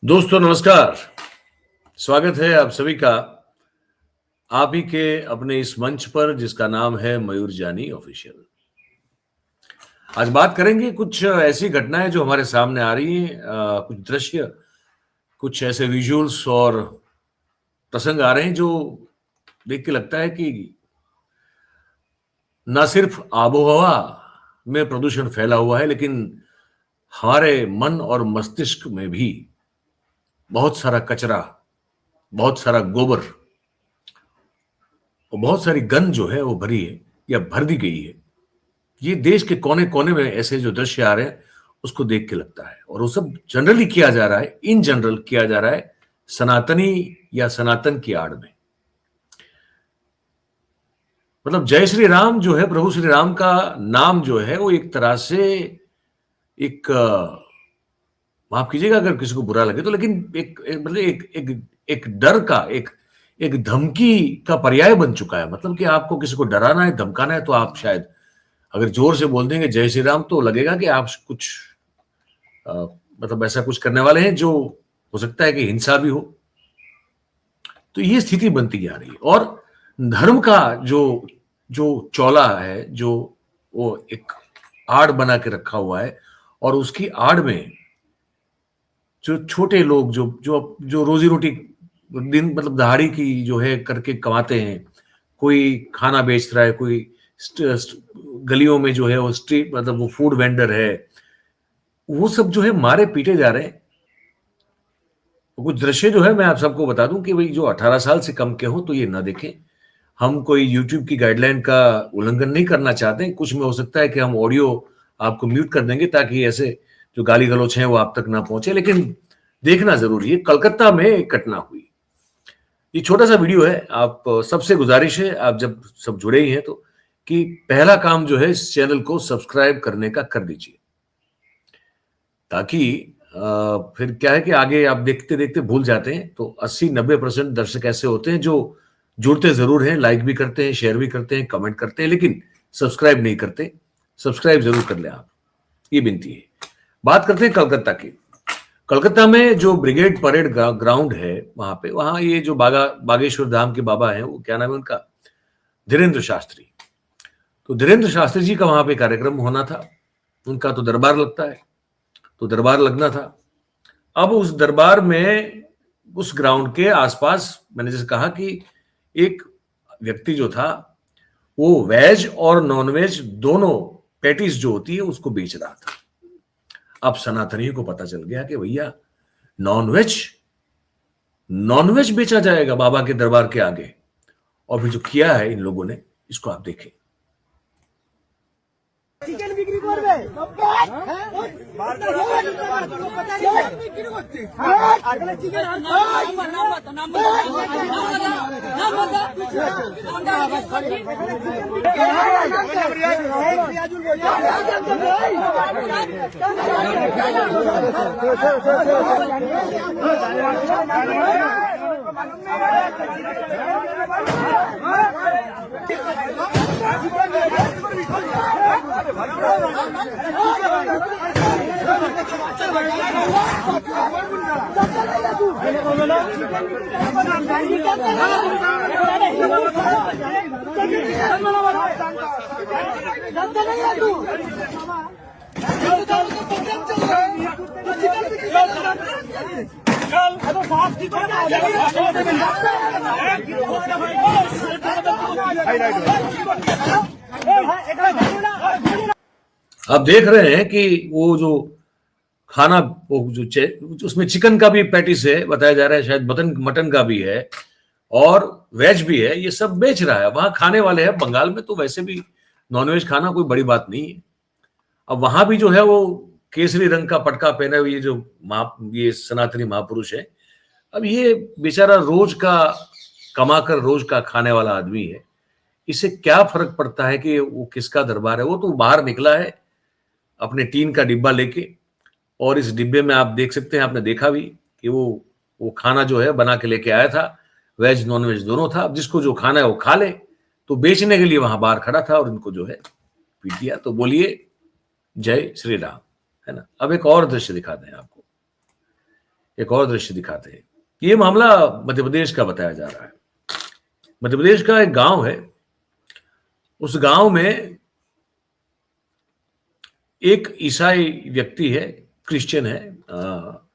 दोस्तों नमस्कार। स्वागत है आप सभी का आप ही के अपने इस मंच पर जिसका नाम है मयूर जानी ऑफिशियल। आज बात करेंगे कुछ ऐसी घटनाएं जो हमारे सामने आ रही हैं, कुछ दृश्य, कुछ ऐसे विजुअल्स और प्रसंग आ रहे हैं जो देख के लगता है कि ना सिर्फ आबोहवा में प्रदूषण फैला हुआ है, लेकिन हमारे मन और मस्तिष्क में भी बहुत सारा कचरा, बहुत सारा गोबर और बहुत सारी गंद जो है वो भरी है या भर दी गई है। ये देश के कोने कोने में ऐसे जो दृश्य आ रहे हैं उसको देख के लगता है, और वो सब जनरली किया जा रहा है, इन जनरल किया जा रहा है सनातनी या सनातन की आड़ में। मतलब जय श्री राम जो है, प्रभु श्री राम का नाम जो है वो एक तरह से एक माफ कीजिएगा अगर किसी को बुरा लगे तो, लेकिन मतलब एक डर का, एक धमकी का पर्याय बन चुका है। मतलब कि आपको किसी को डराना है, धमकाना है, तो आप शायद अगर जोर से बोल देंगे जय श्री राम तो लगेगा कि आप कुछ मतलब ऐसा कुछ करने वाले हैं जो हो सकता है कि हिंसा भी हो। तो ये स्थिति बनती जा रही है, और धर्म का जो जो चौला है, जो वो एक आड़ बना के रखा हुआ है, और उसकी आड़ में जो छोटे लोग जो जो जो रोजी रोटी दिन मतलब दहाड़ी की जो है करके कमाते हैं, कोई खाना बेच रहा है, कोई गलियों में जो है वो स्ट्रीट मतलब वो फूड वेंडर है, वो सब जो है मारे पीटे जा रहे हैं। कुछ दृश्य जो है मैं आप सबको बता दूं कि भाई जो 18 साल से कम के हो तो ये ना देखें। हम कोई यूट्यूब की गाइडलाइन का उल्लंघन नहीं करना चाहते। कुछ में हो सकता है कि हम ऑडियो आपको म्यूट कर देंगे ताकि ऐसे जो गाली गलौच हैं वो आप तक ना पहुंचे, लेकिन देखना जरूरी है। कलकत्ता में एक घटना हुई। ये छोटा सा वीडियो है, आप सबसे गुजारिश है, आप जब सब जुड़े ही हैं तो, कि पहला काम जो है इस चैनल को सब्सक्राइब करने का कर दीजिए, ताकि फिर क्या है कि आगे आप देखते देखते भूल जाते हैं। तो 80-90% दर्शक ऐसे होते हैं जो जुड़ते जरूर हैं, लाइक भी करते हैं, शेयर भी करते हैं, कमेंट करते हैं, लेकिन सब्सक्राइब नहीं करते। सब्सक्राइब जरूर कर लें आप, ये विनती है। बात करते हैं कलकत्ता की। कलकत्ता में जो ब्रिगेड परेड ग्राउंड है वहां ये जो बागेश्वर धाम के बाबा हैं, वो क्या नाम है उनका, धीरेन्द्र शास्त्री। तो धीरेन्द्र शास्त्री जी का वहां पे कार्यक्रम होना था, उनका तो दरबार लगता है, तो दरबार लगना था। अब उस दरबार में उस ग्राउंड के आसपास मैंने जैसे कहा कि एक व्यक्ति जो था वो वेज और नॉन वेज दोनों पैटीज जो होती है उसको बेच रहा था। अब सनातनियों को पता चल गया कि भैया नॉनवेज बेचा जाएगा बाबा के दरबार के आगे। और फिर जो किया है इन लोगों ने, इसको आप देखें। চিকেন বিক্রি করবে आप देख रहे हैं कि वो जो खाना, वो जो उसमें चिकन का भी पैटिस है बताया जा रहा है, शायद मटन का भी है और वेज भी है, ये सब बेच रहा है। वहां खाने वाले हैं, बंगाल में तो वैसे भी नॉनवेज खाना कोई बड़ी बात नहीं है। अब वहां भी जो है वो केसरी रंग का पटका पहने हुए ये सनातनी महापुरुष है। अब ये बेचारा रोज का कमाकर रोज का खाने वाला आदमी है, इससे क्या फर्क पड़ता है कि वो किसका दरबार है। वो तो बाहर निकला है अपने टीन का डिब्बा लेके, और इस डिब्बे में आप देख सकते हैं, आपने देखा भी कि वो खाना जो है बना के लेके आया था, वेज नॉन वेज दोनों था। अब जिसको जो खाना है वो खा ले, तो बेचने के लिए वहां बाहर खड़ा था और इनको जो है पीट दिया। तो बोलिए जय श्री राम, है ना। अब एक और दृश्य दिखाते हैं आपको। एक और दृश्य दिखाते हैं। ये मामला मध्य प्रदेश का बताया जा रहा है। मध्य प्रदेश का एक गांव है, उस गांव में एक ईसाई व्यक्ति है, क्रिश्चियन है,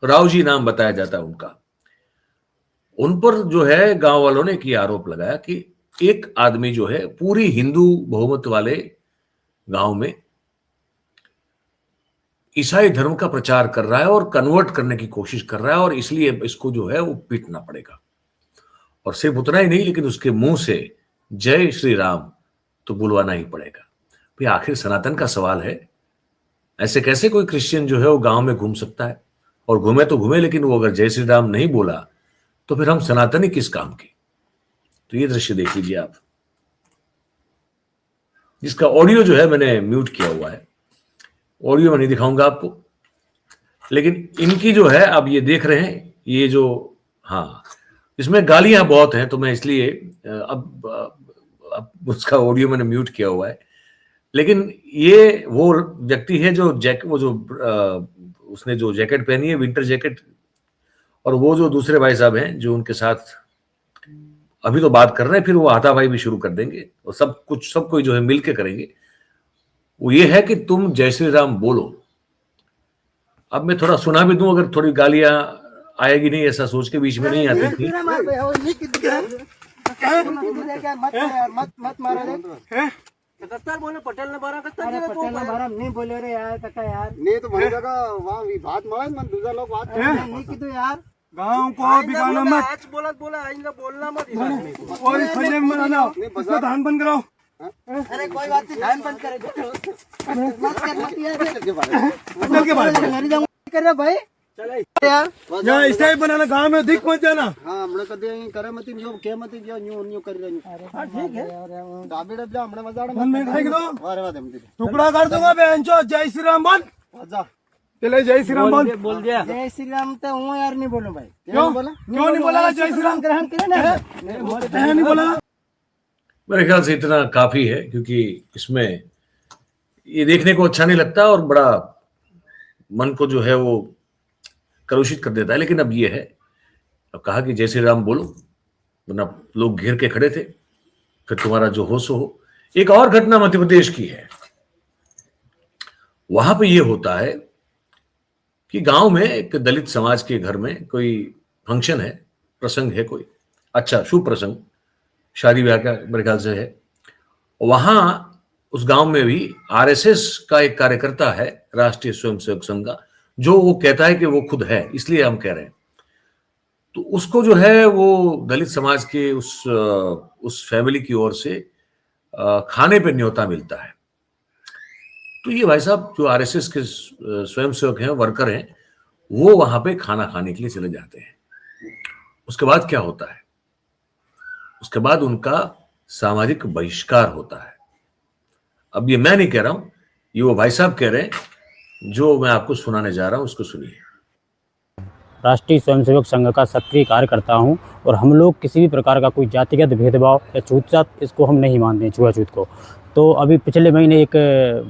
राव जी नाम बताया जाता है उनका। उन पर जो है गांव वालों ने ये आरोप लगाया कि एक आदमी जो है पूरी हिंदू बहुमत वाले गांव में ईसाई धर्म का प्रचार कर रहा है और कन्वर्ट करने की कोशिश कर रहा है, और इसलिए इसको जो है वो पीटना पड़ेगा। और सिर्फ उतना ही नहीं, लेकिन उसके मुंह से जय श्री राम तो बुलवाना ही पड़ेगा। भाई आखिर सनातन का सवाल है, ऐसे कैसे कोई क्रिश्चियन जो है वो गांव में घूम सकता है? और घूमे तो घूमे, लेकिन वो अगर जय श्री राम नहीं बोला तो फिर हम सनातनी किस काम के? तो ये दृश्य देख लीजिए आप, जिसका ऑडियो जो है मैंने म्यूट किया हुआ है। ऑडियो में नहीं दिखाऊंगा आपको, लेकिन इनकी जो है आप ये देख रहे हैं, ये जो, हाँ, इसमें गालियां बहुत हैं, तो मैं इसलिए अब उसका ऑडियो मैंने म्यूट किया हुआ है। लेकिन ये वो व्यक्ति है जो उसने जो जैकेट पहनी है, विंटर जैकेट, और वो जो दूसरे भाई साहब हैं जो उनके साथ अभी तो बात कर रहे हैं, फिर वो हाथापाई भी शुरू कर देंगे और सब कोई जो है मिलके करेंगे। वो ये है कि तुम जय श्री राम बोलो। अब मैं थोड़ा सुना भी दूं, अगर थोड़ी गालियां आएगी नहीं ऐसा सोच के बीच में नहीं आती थी। पटेल ने बारा नहीं बोले रे यार, काका यार नहीं तो भाई काका वहां बात मार मन दूसरा लोग बात नहीं की तो यार गांव को बिगाड़ना मत। आज बोला आइंदा बोलना मत, कोई खड़े में ना इसको धान बंद कराओ। अरे कोई बात नहीं, धान बंद करे मत के बारे कर रहे भाई, चल यार इस टाइप बनाना, गांव में दिख मत जाना। हां हमने कदे करे मत जो के मत जो न्यू कर रही। हां ठीक है, दाबी डबला हमने मजाड़ में खाई दो। अरे वाह टुकड़ा कर दूंगा बेंचो। जय श्री राम बोल, जा चले जय श्री राम बोल दिया। जय श्री राम तो हूं यार, नहीं बोलो भाई। क्यों नहीं बोला? जय श्री राम ग्रहण करे ना, नहीं बोला। मेरे ख्याल से इतना काफी है, क्योंकि इसमें ये देखने को अच्छा नहीं लगता और बड़ा मन को जो है वो कलुषित कर देता है। लेकिन अब ये है, अब कहा कि जय श्री राम बोलो, वरना लोग घेर के खड़े थे, फिर तुम्हारा जो हो सो हो। एक और घटना मध्य प्रदेश की है। वहां पे ये होता है कि गांव में एक दलित समाज के घर में कोई फंक्शन है, प्रसंग है, कोई अच्छा शुभ प्रसंग, शादी ब्याह का मेरे ख्याल से है। वहां उस गांव में भी आरएसएस का एक कार्यकर्ता है, राष्ट्रीय स्वयंसेवक संघ का, जो वो कहता है कि वो खुद है, इसलिए हम कह रहे हैं। तो उसको जो है वो दलित समाज के उस फैमिली की ओर से खाने पे न्योता मिलता है। तो ये भाई साहब जो आरएसएस के स्वयंसेवक हैं, वर्कर हैं, वो वहां पे खाना खाने के लिए चले जाते हैं। उसके बाद क्या होता है? उसके बाद उनका सामाजिक बहिष्कार होता है। अब ये मैं नहीं कह रहा हूं, ये वो भाई साहब कह रहे हैं, जो मैं आपको सुनाने जा रहा हूं, उसको सुनिए। राष्ट्रीय स्वयंसेवक संघ का सक्रिय कार्यकर्ता हूं और हम लोग किसी भी प्रकार का कोई जातिगत भेदभाव या छूतछात, इसको हम नहीं मानते हैं, छुआछूत को। तो अभी पिछले महीने एक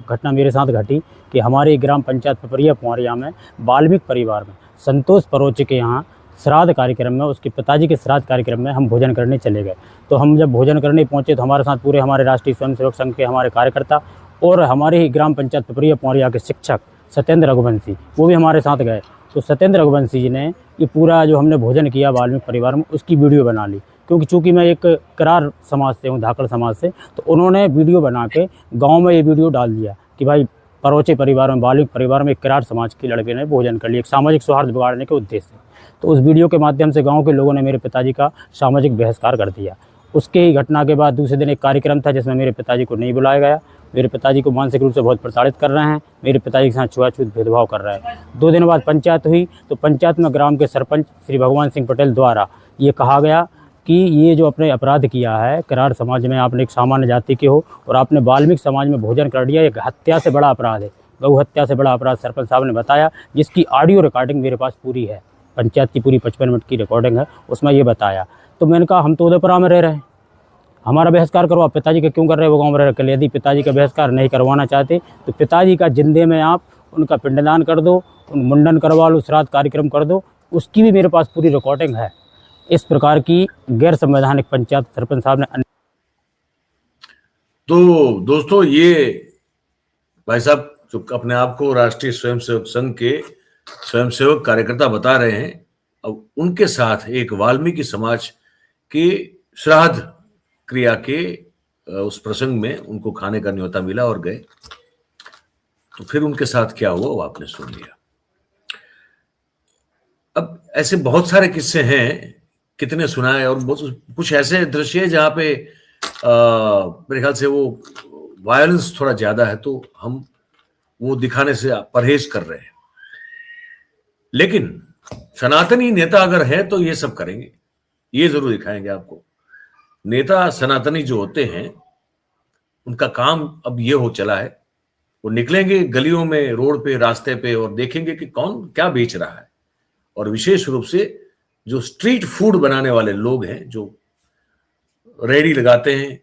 घटना मेरे साथ घटी कि हमारे ग्राम पंचायत पिपरिया पुआरिया में वाल्मीकि परिवार में संतोष परोचे के यहाँ श्राद्ध कार्यक्रम में, उसके पिताजी के श्राद्ध कार्यक्रम में हम भोजन करने चले गए। तो हम जब भोजन करने पहुँचे तो हमारे साथ पूरे हमारे राष्ट्रीय स्वयंसेवक संघ के हमारे कार्यकर्ता और हमारे ही ग्राम पंचायत पिपरिया पुआरिया के शिक्षक सत्येंद्र रघुवंशी, वो भी हमारे साथ गए। तो सत्येंद्र रघुवंशी जी ने ये पूरा जो हमने भोजन किया वाल्मीकि परिवार में, उसकी वीडियो बना ली। क्योंकि चूँकि मैं एक करार समाज से हूँ, धाकड़ समाज से, तो उन्होंने वीडियो बना के गाँव में ये वीडियो डाल दिया कि भाई परोचे परिवार में, वाल्मीकि परिवार में एक करार समाज के लड़के ने भोजन कर लिया, एक सामाजिक सौहार्द बिगाड़ने के उद्देश्य से। तो उस वीडियो के माध्यम से गाँव के लोगों ने मेरे पिताजी का सामाजिक बहिष्कार कर दिया। उसके ही घटना के बाद दूसरे दिन एक कार्यक्रम था जिसमें मेरे पिताजी को नहीं बुलाया गया। मेरे पिताजी को मानसिक रूप से बहुत प्रताड़ित कर रहे हैं, मेरे पिताजी के साथ छुआछूत भेदभाव कर रहे हैं। 2 दिन बाद पंचायत हुई, तो पंचायत में ग्राम के सरपंच श्री भगवान सिंह पटेल द्वारा ये कहा गया कि ये जो आपने अपराध किया है, करार समाज में आपने एक सामान्य जाति के हो और आपने वाल्मीकि समाज में भोजन कर दिया, एक हत्या से बड़ा अपराध है, गौ हत्या से बड़ा अपराध सरपंच साहब ने बताया, जिसकी ऑडियो रिकॉर्डिंग मेरे पास पूरी है, पंचायत की पूरी 55 मिनट की रिकॉर्डिंग है, उसमें ये बताया। तो मैंने कहा हम तो उदयपुरा में रह रहे हैं, हमारा बहिष्कार करवा, पिताजी का क्यों कर रहे हैं? वो गाँव में रह कर, यदि पिताजी का बहिष्कार नहीं करवाना चाहते तो पिताजी का जिंदे में आप उनका पिंडदान कर दो, उन मुंडन करवा लो, श्राद्ध कार्यक्रम कर दो, उसकी भी मेरे पास पूरी रिकॉर्डिंग है। इस प्रकार की गैर संवैधानिक पंचायत सरपंच साहब ने। तो दोस्तों, ये भाई साहब जो अपने आप को राष्ट्रीय स्वयंसेवक संघ के स्वयंसेवक कार्यकर्ता बता रहे हैं, अब उनके साथ एक वाल्मीकि समाज के श्राद्ध क्रिया के उस प्रसंग में उनको खाने का न्योता मिला और गए। तो फिर उनके साथ क्या हुआ वो आपने सुन लिया। अब ऐसे बहुत सारे किस्से हैं, कितने सुनाए, और कुछ ऐसे दृश्य है जहां पे मेरे ख्याल से वो वायलेंस थोड़ा ज्यादा है, तो हम वो दिखाने से परहेज कर रहे हैं। लेकिन सनातनी नेता अगर है तो ये सब करेंगे, ये जरूर दिखाएंगे आपको। नेता सनातनी जो होते हैं उनका काम अब ये हो चला है, वो निकलेंगे गलियों में, रोड पे, रास्ते पे, और देखेंगे कि कौन क्या बेच रहा है। और विशेष रूप से जो स्ट्रीट फूड बनाने वाले लोग हैं, जो रेडी लगाते हैं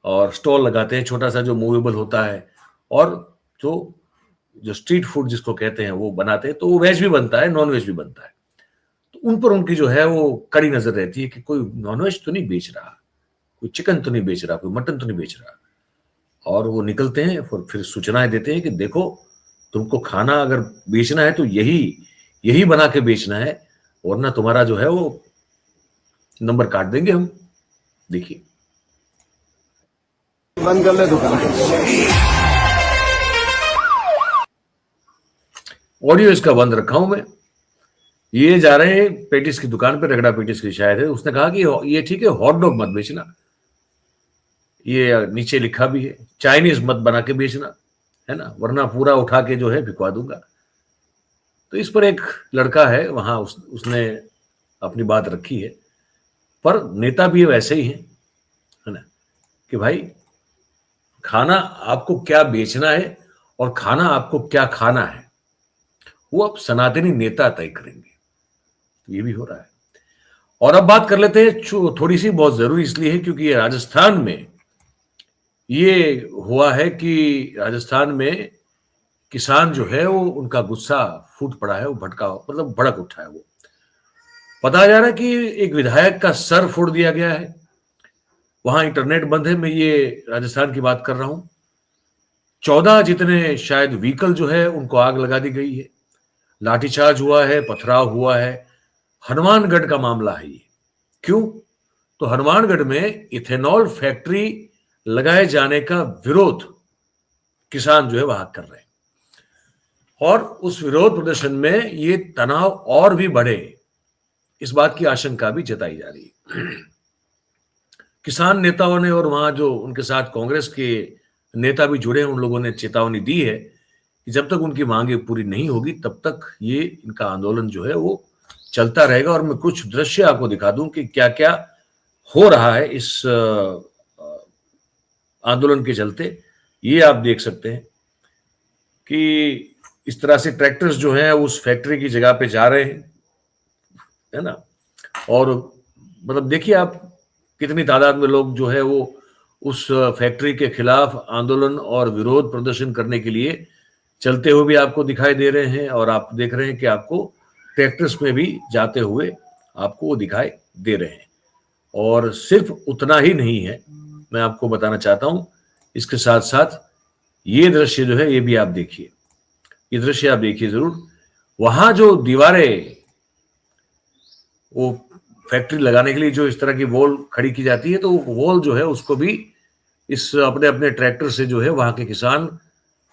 और स्टॉल लगाते हैं, छोटा सा जो मूवेबल होता है, और जो स्ट्रीट फूड जिसको कहते हैं वो बनाते हैं, तो वो वेज भी बनता है, नॉन वेज भी बनता है। तो उन पर उनकी जो है वो कड़ी नजर रहती है कि कोई नॉन वेज तो नहीं बेच रहा, कोई चिकन तो नहीं बेच रहा, कोई मटन तो नहीं बेच रहा। और वो निकलते हैं और फिर सूचनाएं देते हैं कि देखो, तुमको खाना अगर बेचना है तो यही बना के बेचना है, वरना तुम्हारा जो है वो नंबर काट देंगे हम। देखिए, बंद कर ले दुकान। ऑडियो इसका बंद रखा हूं मैं। ये जा रहे हैं पेटिस की दुकान पे, रगड़ा पेटिस की शायद है। उसने कहा कि ये ठीक है, हॉट डॉग मत बेचना, ये नीचे लिखा भी है, चाइनीज मत बना के बेचना, है ना, वरना पूरा उठा के जो है भिजवा दूंगा। तो इस पर एक लड़का है वहां, उसने अपनी बात रखी है। पर नेता भी वैसे ही है ना, कि भाई खाना आपको क्या बेचना है और खाना आपको क्या खाना है, वो अब सनातनी नेता तय करेंगे। ये भी हो रहा है। और अब बात कर लेते हैं, थोड़ी सी बहुत जरूरी इसलिए है क्योंकि ये राजस्थान में ये हुआ है कि राजस्थान में किसान जो है वो, उनका गुस्सा फूट पड़ा है, वो भड़क उठा है। वो बताया जा रहा है कि एक विधायक का सर फोड़ दिया गया है। वहां इंटरनेट बंद है, मैं ये राजस्थान की बात कर रहा हूं। 14 जितने शायद व्हीकल जो है उनको आग लगा दी गई है, लाठीचार्ज हुआ है, पथराव हुआ है। हनुमानगढ़ का मामला है ये। क्यों? तो हनुमानगढ़ में इथेनॉल फैक्ट्री लगाए जाने का विरोध किसान जो है वहां कर रहे हैं, और उस विरोध प्रदर्शन में ये तनाव और भी बढ़े, इस बात की आशंका भी जताई जा रही है। किसान नेताओं ने और वहां जो उनके साथ कांग्रेस के नेता भी जुड़े हैं, उन लोगों ने चेतावनी दी है कि जब तक उनकी मांगे पूरी नहीं होगी तब तक ये इनका आंदोलन जो है वो चलता रहेगा। और मैं कुछ दृश्य आपको दिखा दूं कि क्या क्या हो रहा है इस आंदोलन के चलते। ये आप देख सकते हैं कि इस तरह से ट्रैक्टर्स जो हैं उस फैक्ट्री की जगह पे जा रहे हैं, है ना। और मतलब देखिए आप, कितनी तादाद में लोग जो है वो उस फैक्ट्री के खिलाफ आंदोलन और विरोध प्रदर्शन करने के लिए चलते हुए भी आपको दिखाई दे रहे हैं। और आप देख रहे हैं कि आपको ट्रैक्टर्स में भी जाते हुए आपको वो दिखाई दे रहे हैं। और सिर्फ उतना ही नहीं है, मैं आपको बताना चाहता हूं, इसके साथ साथ ये दृश्य जो है ये भी आप देखिए, ये दृश्य आप देखिए जरूर। वहां जो दीवारें, वो फैक्ट्री लगाने के लिए जो इस तरह की वॉल खड़ी की जाती है, तो वॉल जो है उसको भी इस अपने अपने ट्रैक्टर से जो है वहां के किसान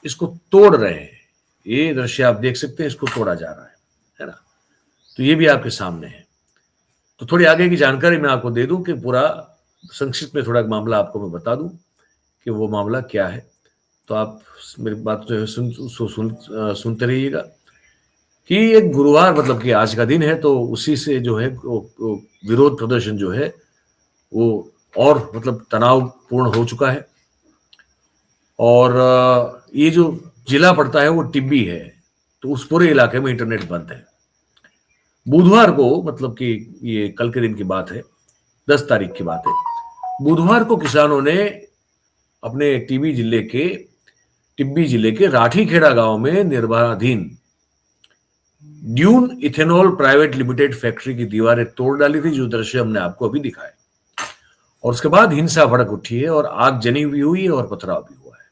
इसको तोड़ रहे हैं। ये दृश्य आप देख सकते हैं, इसको तोड़ा जा रहा है ना। तो ये भी आपके सामने है। तो थोड़ी आगे की जानकारी मैं आपको दे दूं कि पूरा संक्षिप्त में थोड़ा मामला आपको मैं बता दूं कि वो मामला क्या है। तो आप मेरी बात जो है सुनते रहिएगा कि एक गुरुवार, मतलब कि आज का दिन है, तो उसी से जो है वो विरोध प्रदर्शन जो है वो और मतलब तनावपूर्ण हो चुका है। और ये जो जिला पड़ता है वो टिब्बी है, तो उस पूरे इलाके में इंटरनेट बंद है। बुधवार को, मतलब कि ये कल के दिन की बात है, 10 तारीख की बात है, बुधवार को किसानों ने अपने टिब्बी जिले के राठीखेड़ा गांव में निर्माणाधीन dune ethanol private limited factory की दीवारें तोड़ डाली थी, जो दृश्य हमने आपको अभी दिखाए। और उसके बाद हिंसा भड़क उठी है और आगजनी भी हुई है और पथराव भी हुआ है,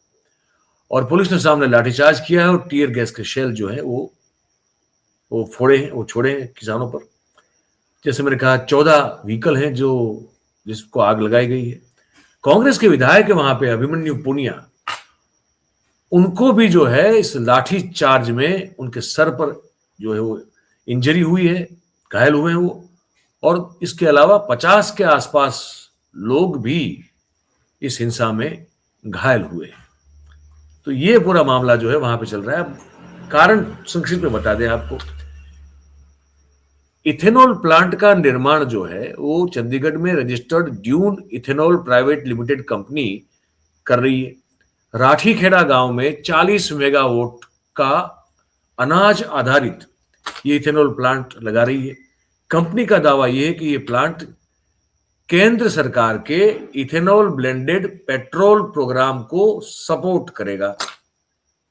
और पुलिस ने सामने लाठीचार्ज किया है और टीयर गैस के शेल जो है वो छोड़े हैं किसानों पर। जैसे मैंने कहा 14 व्हीकल हैं जिसको आग लगाई गई है। कांग्रेस के विधायक है वहां पे अभिमन्यु पुनिया, उनको भी जो है इस लाठी चार्ज में उनके सर पर जो है वो इंजरी हुई है, घायल हुए हैं वो। और इसके अलावा 50 के आसपास लोग भी इस हिंसा में घायल हुए हैं। तो ये पूरा मामला जो है वहां पे चल रहा है। कारण संक्षिप्त में बता दें आपको, इथेनॉल प्लांट का निर्माण जो है वो चंडीगढ़ में registered dune ethanol private limited company कर रही है। राठीखेड़ा गांव में 40 मेगावाट का अनाज आधारित ये इथेनॉल प्लांट लगा रही है। कंपनी का दावा यह है कि ये प्लांट केंद्र सरकार के इथेनॉल ब्लेंडेड पेट्रोल प्रोग्राम को सपोर्ट करेगा,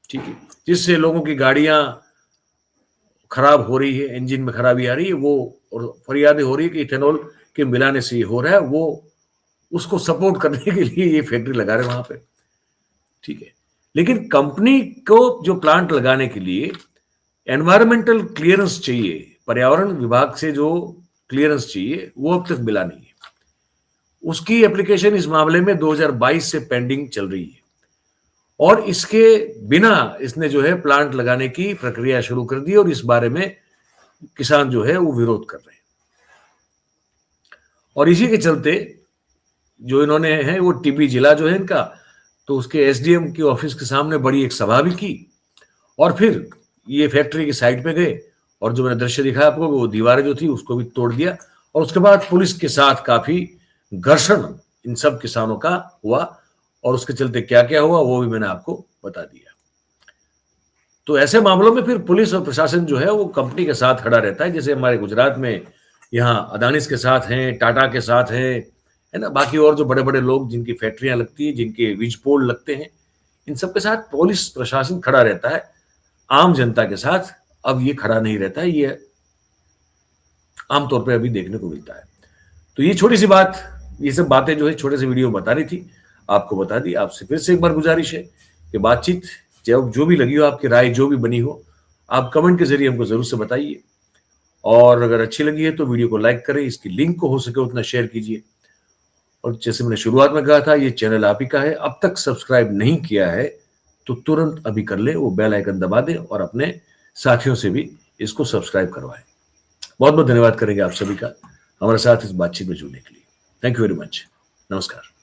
ठीक है, जिससे लोगों की गाड़ियां खराब हो रही है, इंजन में खराबी आ रही है, वो और फरियादें हो रही है कि इथेनॉल के मिलाने से ये हो रहा है, वो उसको सपोर्ट करने के लिए ये फैक्ट्री लगा रहे वहां पे, ठीक है। लेकिन कंपनी को जो प्लांट लगाने के लिए एनवायरमेंटल क्लियरेंस चाहिए, पर्यावरण विभाग से जो क्लियरेंस चाहिए वो अब तक मिला नहीं है। उसकी एप्लीकेशन इस मामले में 2022 से पेंडिंग चल रही है, और इसके बिना इसने जो है प्लांट लगाने की प्रक्रिया शुरू कर दी, और इस बारे में किसान जो है वो विरोध कर रहे हैं। और इसी के चलते जो इन्होंने है वो टीबी जिला जो है इनका, तो उसके एसडीएम की ऑफिस के सामने बड़ी एक सभा भी की, और फिर ये फैक्ट्री की साइड पे गए, और जो मैंने दृश्य दिखाया आपको वो दीवारें जो थी उसको भी तोड़ दिया। और उसके बाद पुलिस के साथ काफी घर्षण इन सब किसानों का हुआ, और उसके चलते क्या क्या हुआ वो भी मैंने आपको बता दिया। तो ऐसे मामलों में फिर पुलिस और प्रशासन जो है वो कंपनी के साथ खड़ा रहता है। जैसे हमारे गुजरात में यहाँ अदानीस के साथ हैं, टाटा के साथ है ना, बाकी और जो बड़े बड़े लोग जिनकी फैक्ट्रियां लगती है, जिनके वीज पोल लगते हैं, इन सब के साथ पुलिस प्रशासन खड़ा रहता है। आम जनता के साथ अब ये खड़ा नहीं रहता है, ये आमतौर पर अभी देखने को मिलता है। तो ये छोटी सी बात, ये सब बातें जो है छोटे से वीडियो बता रही थी, आपको बता दी। आपसे फिर से एक बार गुजारिश है कि बातचीत जो भी लगी हो, आपकी राय जो भी बनी हो, आप कमेंट के जरिए हमको जरूर से बताइए। और अगर अच्छी लगी है तो वीडियो को लाइक करें, इसकी लिंक को हो सके उतना शेयर कीजिए। और जैसे मैंने शुरुआत में कहा था, ये चैनल आप ही का है, अब तक सब्सक्राइब नहीं किया है तो तुरंत अभी कर ले, वो बेल आइकन दबा दें और अपने साथियों से भी इसको सब्सक्राइब करवाएं। बहुत बहुत धन्यवाद करेंगे आप सभी का हमारे साथ इस बातचीत में जुड़ने के लिए। Thank you very much. नमस्कार।